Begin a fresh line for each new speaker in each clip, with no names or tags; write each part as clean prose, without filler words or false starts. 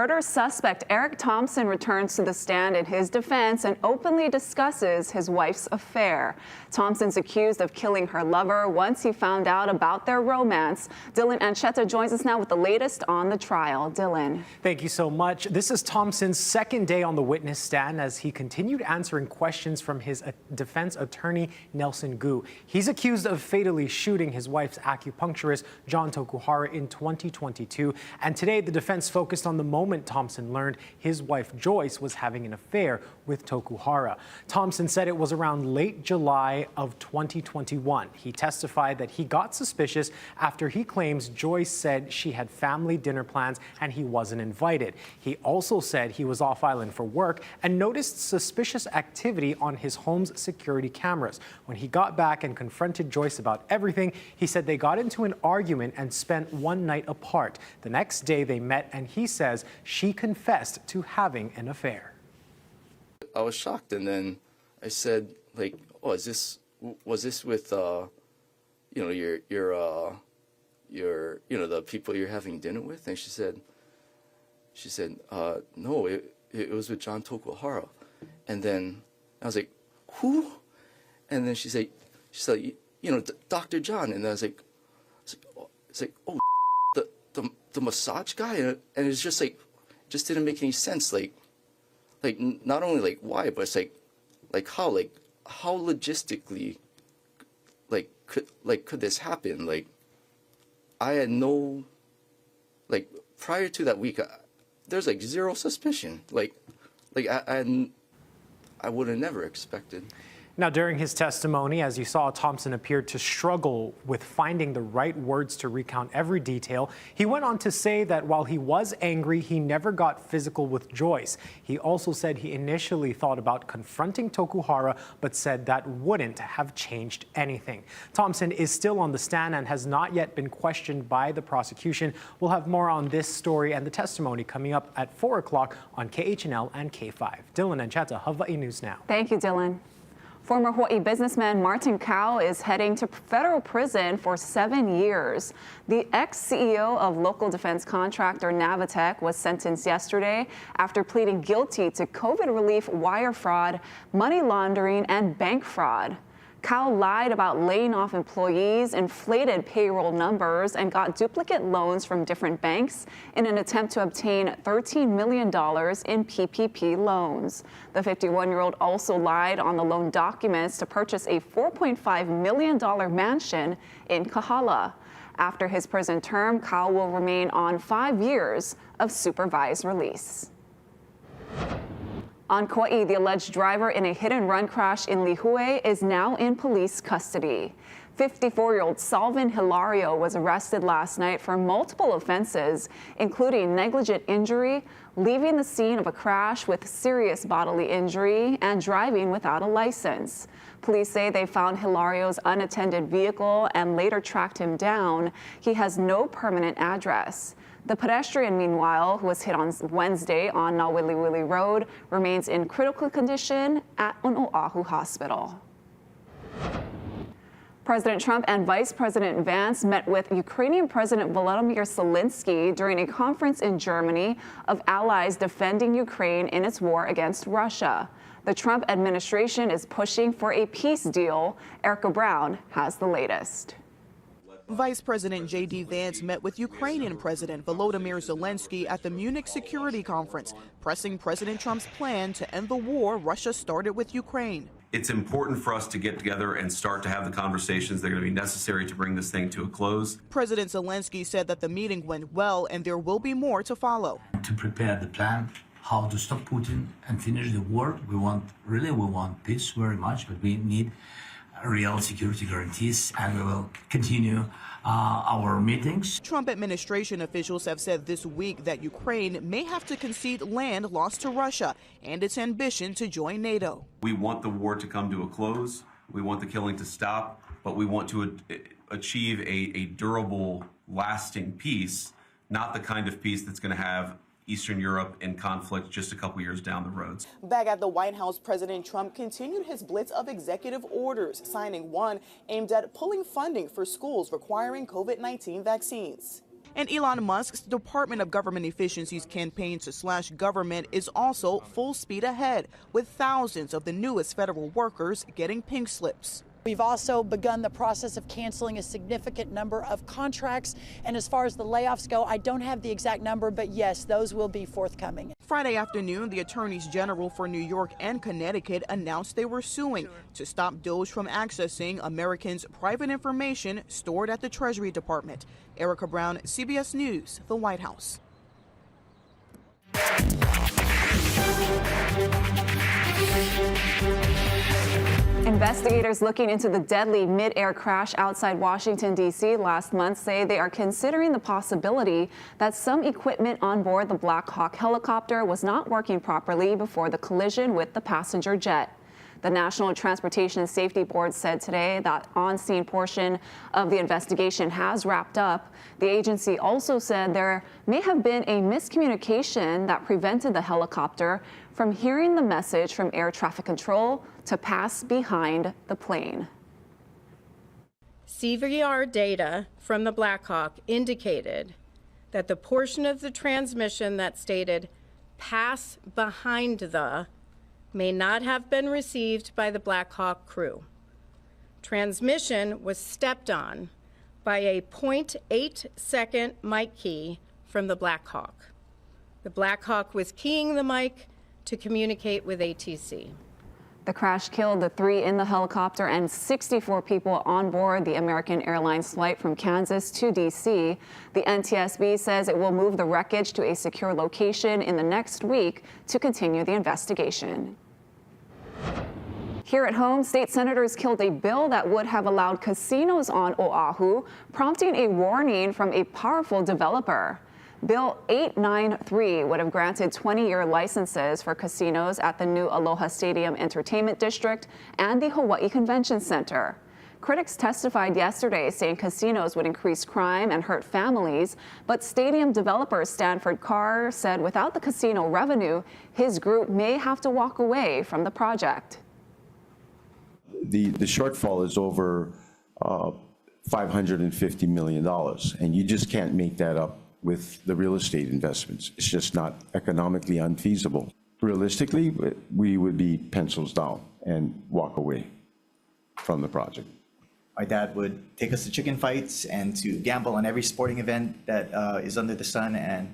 Murder suspect Eric Thompson returns to the stand in his defense and openly discusses his wife's affair. Thompson's accused of killing her lover once he found out about their romance. Dylan Ancheta joins us now with the latest on the trial. Dylan.
Thank you so much. This is Thompson's second day on the witness stand as he continued answering questions from his defense attorney, Nelson Gu. He's accused of fatally shooting his wife's acupuncturist, John Tokuhara, in 2022. And today, the defense focused on the moment Thompson learned his wife Joyce was having an affair with Tokuhara. Thompson said it was around late July of 2021. He testified that he got suspicious after he claims Joyce said she had family dinner plans and he wasn't invited. He also said he was off island for work and noticed suspicious activity on his home's security cameras. When he got back and confronted Joyce about everything, he said they got into an argument and spent one night apart. The next day they met and he says she confessed to having an affair.
I was shocked, and then I said, like, "Oh, was this with your the people you're having dinner with?" And she said, "No, it was with John Tokuhara." And then I was like, "Who?" And then she said, Dr. John. And I was like, "Oh, the massage guy," and it's just like, just didn't make any sense. Like not only like why, but it's like how logistically, could this happen? Like, I had no, prior to that week, there's like zero suspicion. I would have never expected.
Now, during his testimony, as you saw, Thompson appeared to struggle with finding the right words to recount every detail. He went on to say that while he was angry, he never got physical with Joyce. He also said he initially thought about confronting Tokuhara, but said that wouldn't have changed anything. Thompson is still on the stand and has not yet been questioned by the prosecution. We'll have more on this story and the testimony coming up at 4 o'clock on KHNL and K5. Dylan Ancheta, Hawaii News Now.
Thank you, Dylan. Former Hawaii businessman Martin Kao is heading to federal prison for 7 years. The ex-CEO of local defense contractor Navitec was sentenced yesterday after pleading guilty to COVID relief wire fraud, money laundering, and bank fraud. Kao lied about laying off employees, inflated payroll numbers, and got duplicate loans from different banks in an attempt to obtain $13 million in PPP loans. The 51-year-old also lied on the loan documents to purchase a $4.5 million mansion in Kahala. After his prison term, Kao will remain on 5 years of supervised release. On Kauai, the alleged driver in a hit-and-run crash in Lihue is now in police custody. 54-year-old Salvin Hilario was arrested last night for multiple offenses, including negligent injury, leaving the scene of a crash with serious bodily injury, and driving without a license. Police say they found Hilario's unattended vehicle and later tracked him down. He has no permanent address. The pedestrian, meanwhile, who was hit on Wednesday on Nawiliwili Road, remains in critical condition at Oahu Hospital. President Trump and Vice President Vance met with Ukrainian President Volodymyr Zelensky during a conference in Germany of allies defending Ukraine in its war against Russia. The Trump administration is pushing for a peace deal. Erica Brown has the latest.
Vice President J.D. Vance met with Ukrainian President Volodymyr Zelensky at the Munich Security Conference, pressing President Trump's plan to end the war Russia started with Ukraine.
It's important for us to get together and start to have the conversations that are going to be necessary to bring this thing to a close.
President Zelensky said that the meeting went well and there will be more to follow.
To prepare the plan, how to stop Putin and finish the war. We want peace very much, but we need real security guarantees, and we will continue our meetings.
Trump administration officials have said this week that Ukraine may have to concede land lost to Russia and its ambition to join NATO.
We want the war to come to a close. We want the killing to stop, but we want to achieve a durable, lasting peace, not the kind of peace that's going to have Eastern Europe in conflict just a couple years down the road.
Back at the White House, President Trump continued his blitz of executive orders, signing one aimed at pulling funding for schools requiring COVID-19 vaccines. And Elon Musk's Department of Government Efficiency's campaign to slash government is also full speed ahead, with thousands of the newest federal workers getting pink slips.
We've also begun the process of canceling a significant number of contracts. And as far as the layoffs go, I don't have the exact number, but yes, those will be forthcoming.
Friday afternoon, the attorneys general for New York and Connecticut announced they were suing to stop DOJ from accessing Americans' private information stored at the Treasury Department. Erica Brown, CBS News, the White House.
Investigators looking into the deadly mid-air crash outside Washington, D.C. last month say they are considering the possibility that some equipment on board the Black Hawk helicopter was not working properly before the collision with the passenger jet. The National Transportation Safety Board said today that on-scene portion of the investigation has wrapped up. The agency also said there may have been a miscommunication that prevented the helicopter from hearing the message from air traffic control to pass behind the plane.
CVR data from the Black Hawk indicated that the portion of the transmission that stated "pass behind the" may not have been received by the Black Hawk crew. Transmission was stepped on by a 0.8-second mic key from the Black Hawk. The Black Hawk was keying the mic to communicate with ATC.
The crash killed the 3 in the helicopter and 64 people on board the American Airlines flight from Kansas to D.C. The NTSB says it will move the wreckage to a secure location in the next week to continue the investigation. Here at home, state senators killed a bill that would have allowed casinos on Oahu, prompting a warning from a powerful developer. Bill 893 would have granted 20-year licenses for casinos at the new Aloha Stadium Entertainment District and the Hawaii Convention Center. Critics testified yesterday saying casinos would increase crime and hurt families, but stadium developer Stanford Carr said without the casino revenue, his group may have to walk away from the project.
The shortfall is over $550 million, and you just can't make that up with the real estate investments. It's just not economically unfeasible. Realistically, we would be pencils down and walk away from the project.
My dad would take us to chicken fights and to gamble on every sporting event that is under the sun, and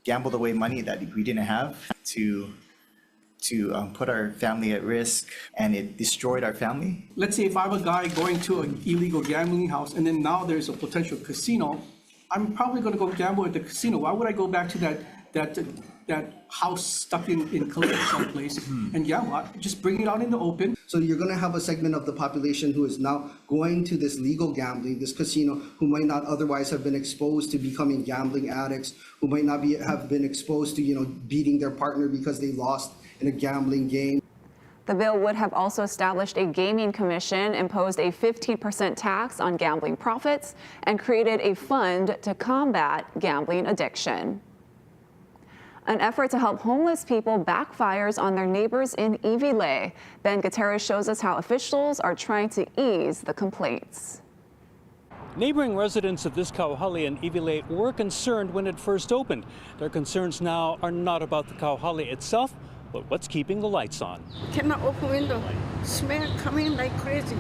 gambled away money that we didn't have to put our family at risk, and it destroyed our family.
Let's say if I'm a guy going to an illegal gambling house and then now there's a potential casino, I'm probably going to go gamble at the casino. Why would I go back to that house stuck in Columbus someplace and gamble? Just bring it out in the open.
So you're going to have a segment of the population who is now going to this legal gambling, this casino, who might not otherwise have been exposed to becoming gambling addicts, who might not have been exposed to, beating their partner because they lost in a gambling game.
The bill would have also established a gaming commission, imposed a 15% tax on gambling profits, and created a fund to combat gambling addiction. An effort to help homeless people backfires on their neighbors in Iwilei. Ben Gutierrez shows us how officials are trying to ease the complaints.
Neighboring residents of this kauhali in Iwilei were concerned when it first opened. Their concerns now are not about the kauhali itself, but what's keeping the lights on.
Cannot open window. Smell coming like crazy.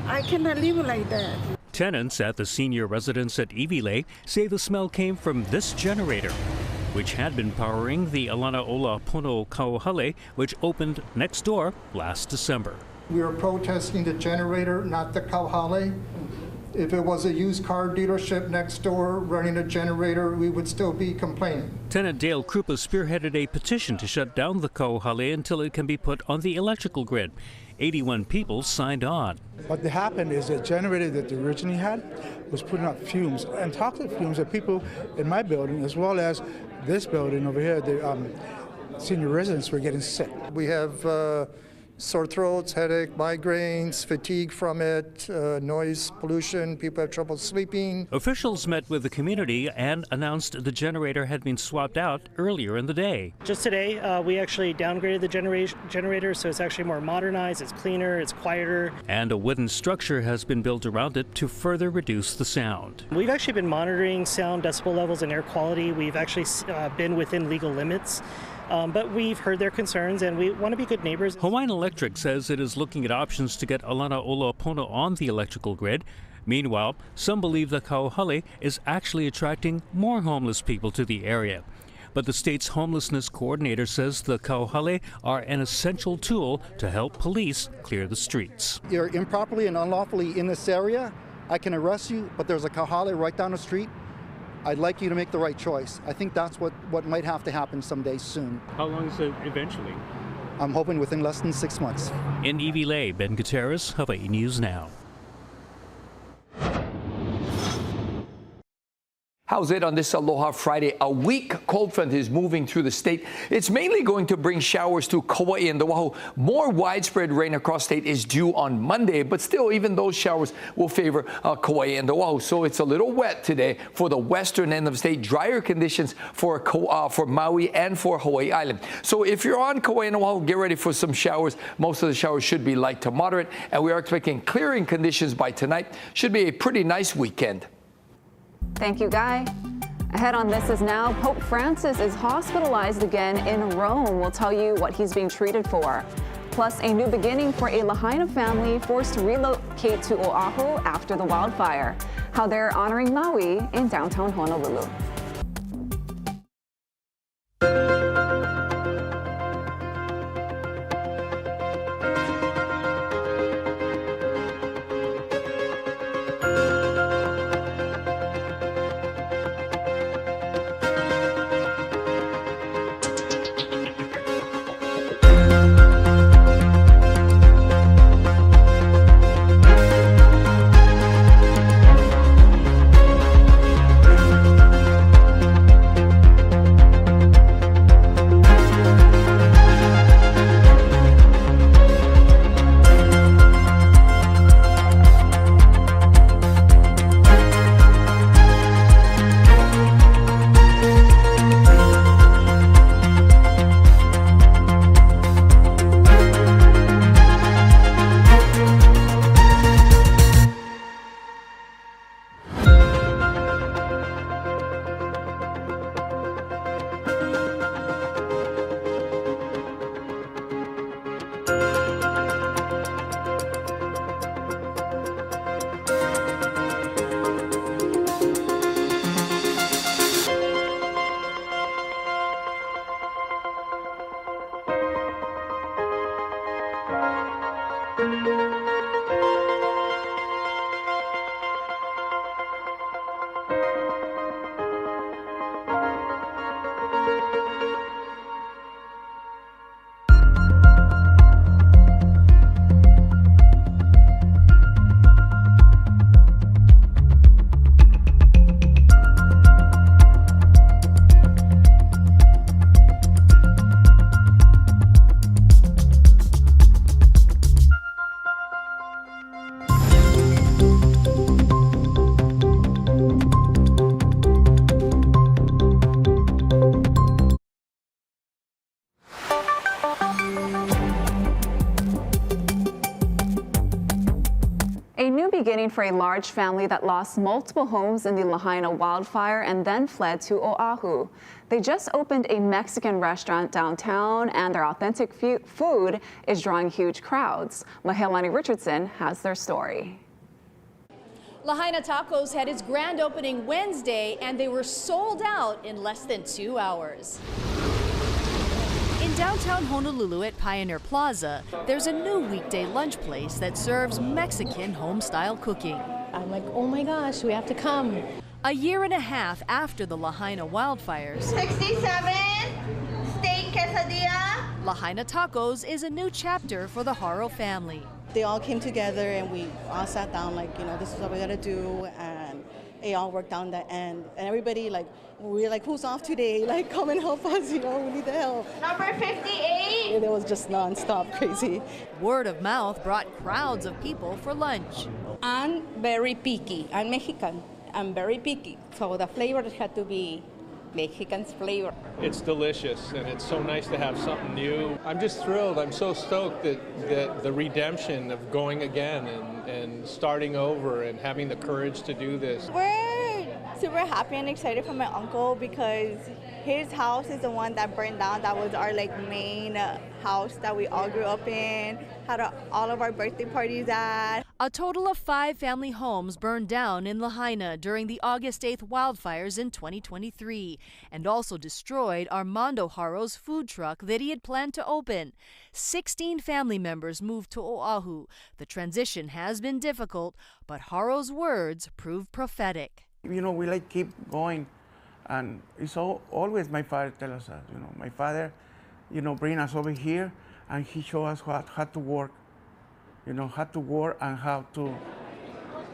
I cannot live like that.
Tenants at the senior residence at Iwilei say the smell came from this generator, which had been powering the Alana Ola Pono kauhali, which opened next door last December.
We are protesting the generator, not the kauhali. If it was a used car dealership next door running a generator, we would still be complaining.
Tenant Dale Krupa spearheaded a petition to shut down the kauhali until it can be put on the electrical grid. 81 people signed on.
What happened is the generator that they originally had was putting out fumes, and toxic fumes that people in my building, as well as this building over here, the senior residents, were getting sick.
We have sore throats, headache, migraines, fatigue from it, noise pollution, people have trouble sleeping.
Officials met with the community and announced the generator had been swapped out earlier in the day.
Just today, we actually downgraded the generator, so it's actually more modernized, it's cleaner, it's quieter.
And a wooden structure has been built around it to further reduce the sound.
We've actually been monitoring sound decibel levels and air quality. We've actually been within legal limits. But we've heard their concerns and we want to be good neighbors.
Hawaiian Electric says it is looking at options to get Alana Olapono on the electrical grid. Meanwhile, some believe the Kauhale is actually attracting more homeless people to the area. But the state's homelessness coordinator says the Kauhale are an essential tool to help police clear the streets.
You're improperly and unlawfully in this area, I can arrest you, but there's a Kauhale right down the street. I'd like you to make the right choice. I think that's what might have to happen someday soon.
How long is it eventually?
I'm hoping within less than 6 months.
In Iwilei, Ben Gutierrez, Hawaii News Now.
How's it on this Aloha Friday? A weak cold front is moving through the state. It's mainly going to bring showers to Kauai and Oahu. More widespread rain across state is due on Monday, but still, even those showers will favor Kauai and Oahu. So it's a little wet today for the western end of the state. Drier conditions for Maui and for Hawaii Island. So if you're on Kauai and Oahu, get ready for some showers. Most of the showers should be light to moderate, and we are expecting clearing conditions by tonight. Should be a pretty nice weekend.
Thank you, Guy. Ahead on This Is Now, Pope Francis is hospitalized again in Rome. We'll tell you what he's being treated for. Plus, a new beginning for a Lahaina family forced to relocate to Oahu after the wildfire. How they're honoring Maui in downtown Honolulu. Beginning for a large family that lost multiple homes in the Lahaina wildfire and then fled to Oahu. They just opened a Mexican restaurant downtown, and their authentic food is drawing huge crowds. Mahelani Richardson has their story.
Lahaina Tacos had its grand opening Wednesday, and they were sold out in less than 2 hours. In downtown Honolulu at Pioneer Plaza, there's a new weekday lunch place that serves Mexican home-style cooking.
I'm like, oh my gosh, we have to come.
A year and a half after the Lahaina wildfires,
67, steak quesadilla.
Lahaina Tacos is a new chapter for the Haro family.
They all came together and we all sat down like, you know, this is what we gotta do, and it all worked out in the end. And everybody, like, we're like, who's off today? Like, come and help us, you know, we need the help.
Number 58.
It was just nonstop crazy.
Word of mouth brought crowds of people for lunch.
I'm very picky. I'm Mexican. I'm very picky. So the flavor had to be Mexican's flavor.
It's delicious, and it's so nice to have something new. I'm just thrilled. I'm so stoked that the redemption of going again and starting over and having the courage to do this.
We're super happy and excited for my uncle because his house is the one that burned down. That was our main house that we all grew up in, had all of our birthday parties at.
A total of 5 family homes burned down in Lahaina during the August 8th wildfires in 2023 and also destroyed Armando Haro's food truck that he had planned to open. 16 family members moved to Oahu. The transition has been difficult, but Haro's words proved prophetic.
We keep going, and it's always my father tell us that. My father, bring us over here, and he show us how to work. How to work and how to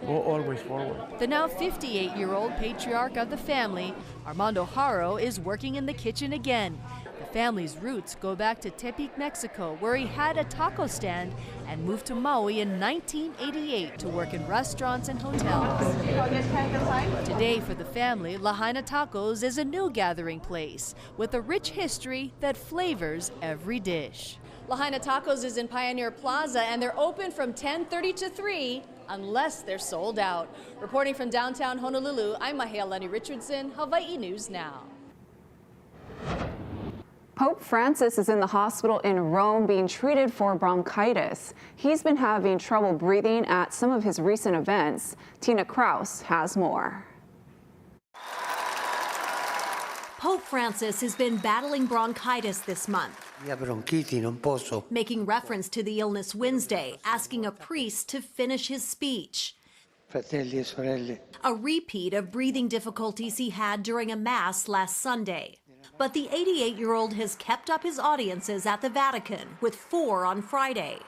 go always forward.
The now 58-year-old patriarch of the family, Armando Haro, is working in the kitchen again. The family's roots go back to Tepic, Mexico, where he had a taco stand and moved to Maui in 1988 to work in restaurants and hotels. Today for the family, Lahaina Tacos is a new gathering place with a rich history that flavors every dish. Lahaina Tacos is in Pioneer Plaza, and they're open from 10:30 to 3 unless they're sold out. Reporting from downtown Honolulu, I'm Mahia Lenny Richardson, Hawaii News Now.
Pope Francis is in the hospital in Rome being treated for bronchitis. He's been having trouble breathing at some of his recent events. Tina Kraus has more.
Pope Francis has been battling bronchitis this month, making reference to the illness Wednesday, asking a priest to finish his speech. A repeat of breathing difficulties he had during a mass last Sunday. But the 88-year-old has kept up his audiences at the Vatican, with 4 on Friday.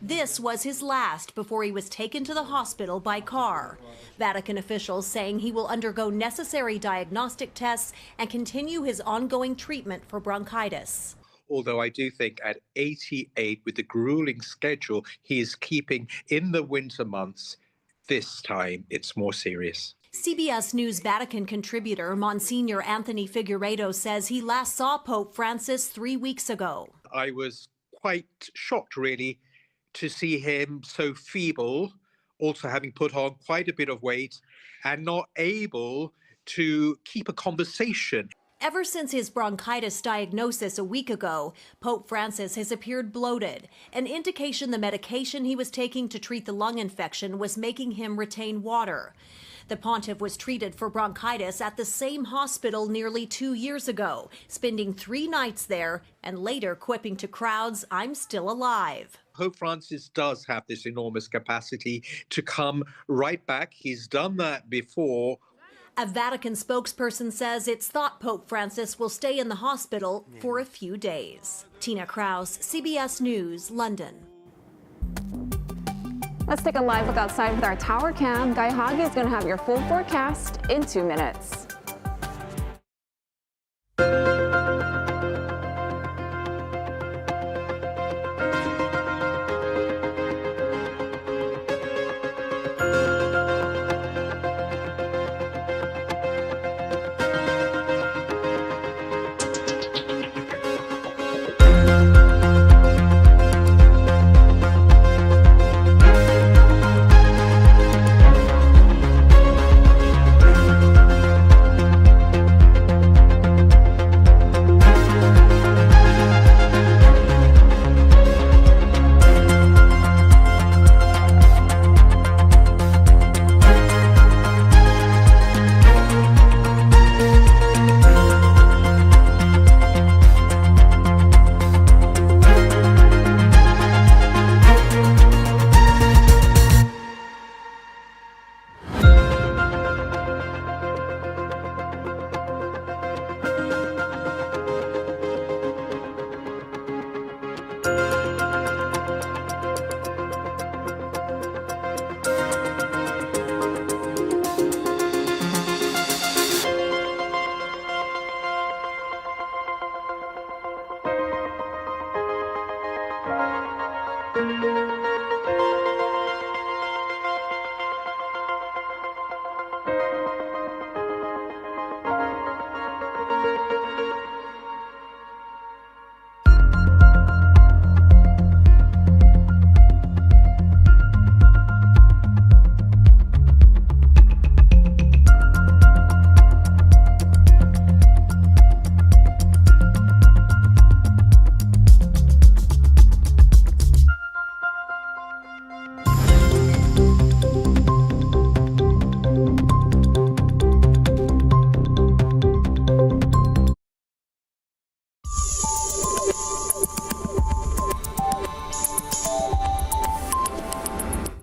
This was his last before he was taken to the hospital by car. Vatican officials saying he will undergo necessary diagnostic tests and continue his ongoing treatment for bronchitis.
Although I do think at 88, with the grueling schedule he is keeping in the winter months, this time it's more serious.
CBS News Vatican contributor Monsignor Anthony Figueiredo says he last saw Pope Francis 3 weeks ago.
I was quite shocked, really, to see him so feeble, also having put on quite a bit of weight and not able to keep a conversation.
Ever since his bronchitis diagnosis a week ago, Pope Francis has appeared bloated, an indication the medication he was taking to treat the lung infection was making him retain water. The pontiff was treated for bronchitis at the same hospital nearly 2 years ago, spending 3 nights there and later quipping to crowds, "I'm still alive."
Pope Francis does have this enormous capacity to come right back. He's done that before.
A Vatican spokesperson says it's thought Pope Francis will stay in the hospital for a few days. Tina Kraus, CBS News, London.
Let's take a live look outside with our tower cam. Guy Hagi is going to have your full forecast in 2 minutes.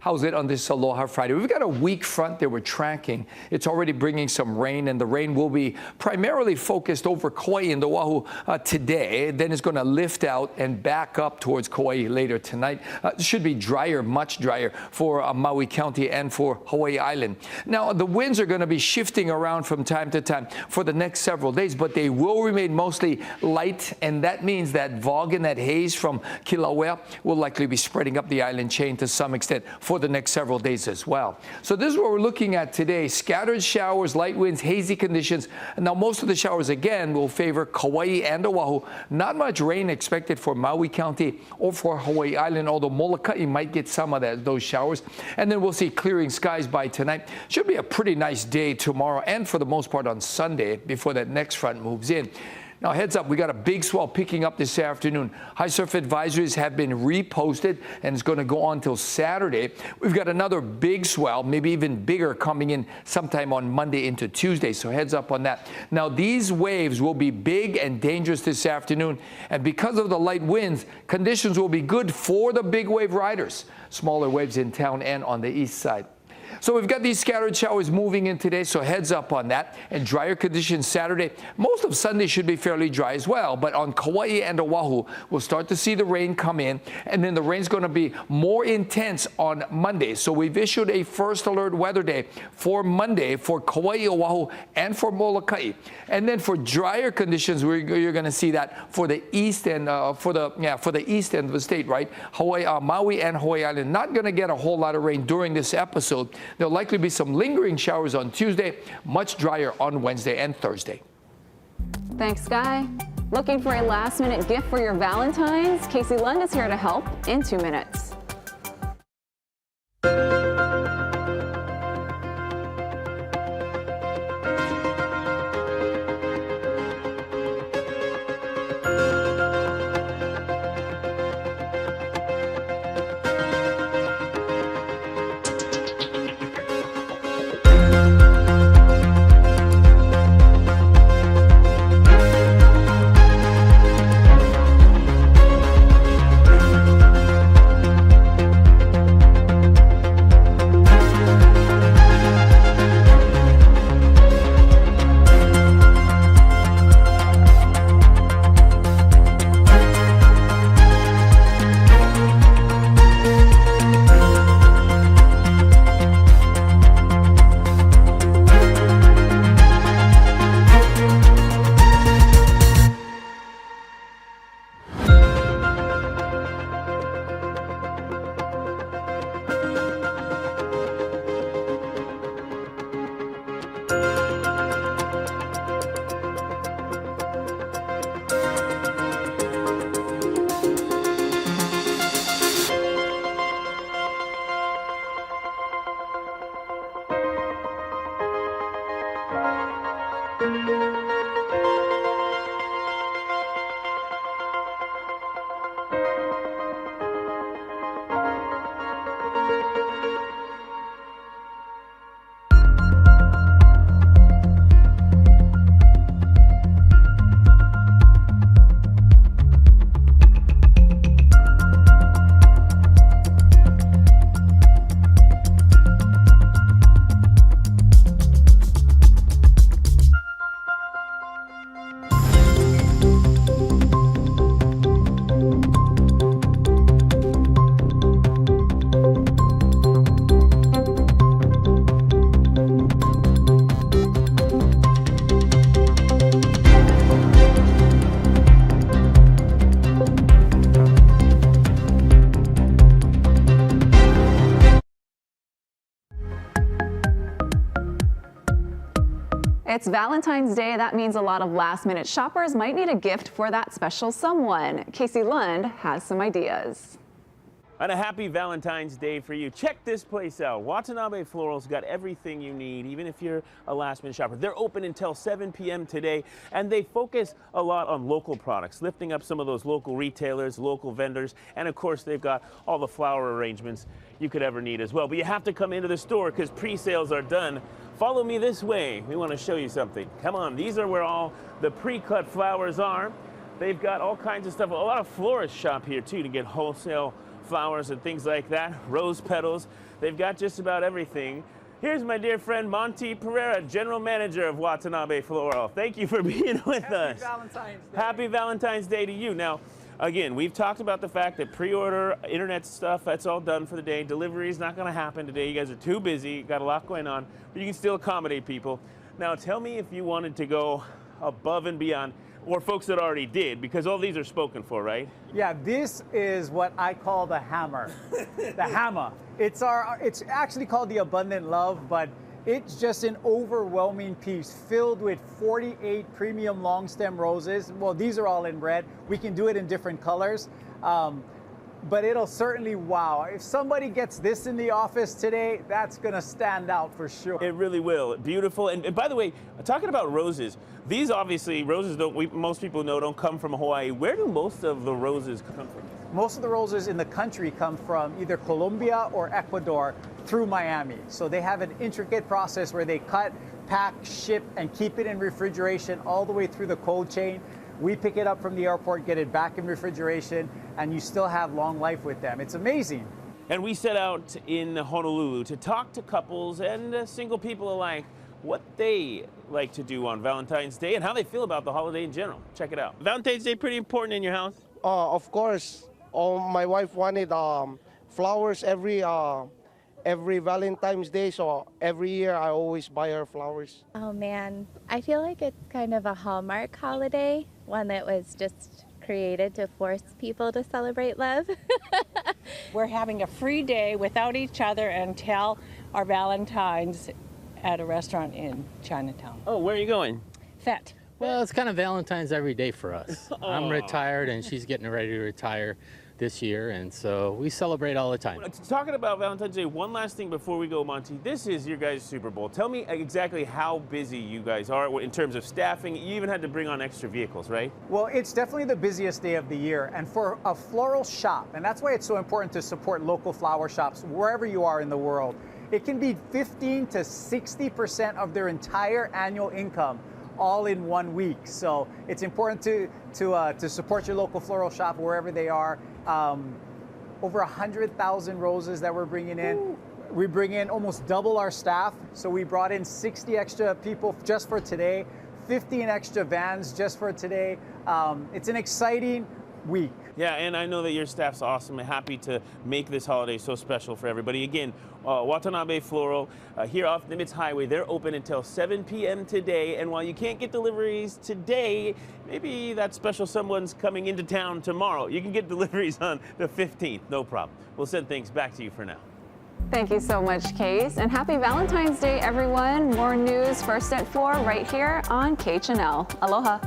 How's it on this Aloha Friday? We've got a weak front that we're tracking. It's already bringing some rain, and the rain will be primarily focused over Kauai and Oahu today. Then it's going to lift out and back up towards Kauai later tonight. It should be drier, much drier for Maui County and for Hawaii Island. Now, the winds are going to be shifting around from time to time for the next several days, but they will remain mostly light, and that means that fog and that haze from Kilauea will likely be spreading up the island chain to some extent for the next several days as well. So this is what we're looking at today. Scattered showers, light winds, hazy conditions. Now, most of the showers, again, will favor Kauai and Oahu. Not much rain expected for Maui County or for Hawaii Island, although Molokai might get some of those showers. And then we'll see clearing skies by tonight. Should be a pretty nice day tomorrow and for the most part on Sunday before that next front moves in. Now, heads up, we got a big swell picking up this afternoon. High surf advisories have been reposted, and it's going to go on until Saturday. We've got another big swell, maybe even bigger, coming in sometime on Monday into Tuesday, so heads up on that. Now, these waves will be big and dangerous this afternoon, and because of the light winds, conditions will be good for the big wave riders. Smaller waves in town and on the east side. So we've got these scattered showers moving in today, so heads up on that. And drier conditions Saturday. Most of Sunday should be fairly dry as well, but on Kauai and Oahu, we'll start to see the rain come in, and then the rain's going to be more intense on Monday. So we've issued a first alert weather day for Monday for Kauai, Oahu, and for Molokai. And then for drier conditions, you're going to see that for the east end, for the east end of the state, right? Hawaii, Maui, and Hawaii Island not going to get a whole lot of rain during this episode. There'll likely be some lingering showers on Tuesday, much drier on Wednesday and Thursday.
Thanks, Guy. Looking for a last-minute gift for your Valentine's? Casey Lund is here to help in 2 minutes. It's Valentine's Day. That means a lot of last-minute shoppers might need a gift for that special someone. Casey Lund has some ideas.
And a happy Valentine's Day for you. Check this place out. Watanabe Floral's got everything you need, even if you're a last-minute shopper. They're open until 7 p.m. today, and they focus a lot on local products, lifting up some of those local retailers, local vendors, and of course, they've got all the flower arrangements you could ever need as well. But you have to come into the store because pre-sales are done. Follow me this way. We want to show you something. Come on, these are where all the pre-cut flowers are. They've got all kinds of stuff. A lot of florists shop here, too, to get wholesale flowers and things like that, rose petals. They've got just about everything. Here's my dear friend Monty Pereira, General Manager of Watanabe Floral. Thank you for being with us.
Happy Valentine's Day.
Happy Valentine's Day to you. Now, again, we've talked about the fact that pre-order, internet stuff, that's all done for the day. Delivery is not going to happen today. You guys are too busy, got a lot going on, but you can still accommodate people. Now, tell me if you wanted to go above and beyond, or folks that already did, because all these are spoken for, right?
Yeah, this is what I call the hammer. The hammer. It's actually called the Abundant Love, but it's just an overwhelming piece filled with 48 premium long stem roses. Well, these are all in red. We can do it in different colors. But it'll certainly wow. If somebody gets this in the office today, that's gonna stand out for sure.
It really will. Beautiful. And by the way, talking about roses, these obviously, roses most people know don't come from Hawaii. Where do most of the roses come from?
Most of the roses in the country come from either Colombia or Ecuador through Miami. So they have an intricate process where they cut, pack, ship, and keep it in refrigeration all the way through the cold chain. We pick it up from the airport, get it back in refrigeration, and you still have long life with them. It's amazing.
And we set out in Honolulu to talk to couples and single people alike what they like to do on Valentine's Day and how they feel about the holiday in general. Check it out. Valentine's Day pretty important in your house?
Of course. My wife wanted flowers every Valentine's Day, so every year I always buy her flowers.
Oh man, I feel like it's kind of a Hallmark holiday, one that was just created to force people to celebrate love.
We're having a free day without each other until our Valentine's at a restaurant in Chinatown.
Oh, where are you going?
Fet.
Well, it's kind of Valentine's every day for us. I'm retired and she's getting ready to retire this year, and so we celebrate all the time.
Talking about Valentine's Day, one last thing before we go, Monty. This is your guys' Super Bowl. Tell me exactly how busy you guys are in terms of staffing. You even had to bring on extra vehicles, right?
Well, it's definitely the busiest day of the year, and for a floral shop, and that's why it's so important to support local flower shops wherever you are in the world. It can be 15 to 60% of their entire annual income all in 1 week. So it's important to support your local floral shop wherever they are. Over 100,000 roses that we're bringing in. Ooh. We bring in almost double our staff. So we brought in 60 extra people just for today, 15 extra vans just for today. It's an exciting week.
Yeah, and I know that your staff's awesome and happy to make this holiday so special for everybody. Again, Watanabe Floral here off Nimitz Highway. They're open until 7 p.m. today. And while you can't get deliveries today, maybe that special someone's coming into town tomorrow. You can get deliveries on the 15th, no problem. We'll send things back to you for now.
Thank you so much, Case. And happy Valentine's Day, everyone. More news first at 4 right here on KHNL. Aloha.